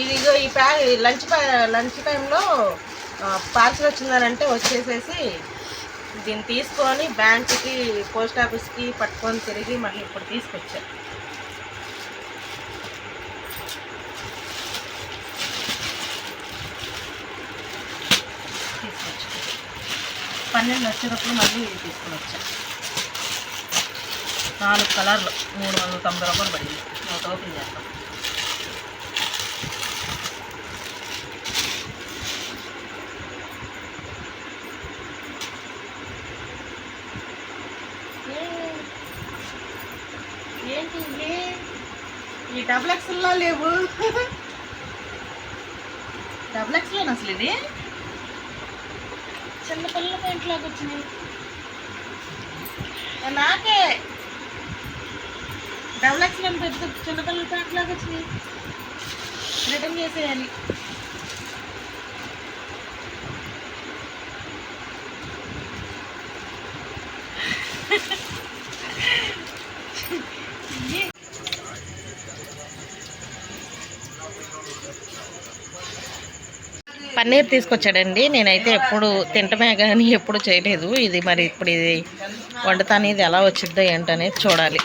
ఇదిగో ఈ లంచ్ టైంలో పార్సల్ వచ్చిందనంటే వచ్చేసేసి దీన్ని తీసుకొని బ్యాంకుకి పోస్ట్ ఆఫీస్కి పట్టుకొని తిరిగి మళ్ళీ ఇప్పుడు తీసుకొచ్చా. తీసుకొచ్చా 12 వచ్చేటప్పుడు మళ్ళీ తీసుకొని వచ్చా. 4 కలర్లు 390 రూపాయలు పడింది. ఒకటి ఓపెన్ చేస్తాం. ఏంటి ఈ డబుల్ ఎక్స్ఎల్లో లేవు. డబుల్ ఎక్స్ఎల్ అసలు ఇది చిన్నపిల్లల ప్యాంట్ లాగా వచ్చినాయి. నాకే డబుల్ ఎక్స్ఎల్ పెద్ద చిన్నపిల్లల ప్యాంట్ లాగా వచ్చినాయి. రిటర్న్ చేసేయాలి. పన్నీర్ తీసుకొచ్చాడండి. నేనైతే ఎప్పుడు తింటమే కానీ ఎప్పుడు చేయలేదు. ఇది మరి ఇప్పుడు ఇది వండుతా అనేది ఎలా వచ్చిద్దో ఏంటనేది చూడాలి.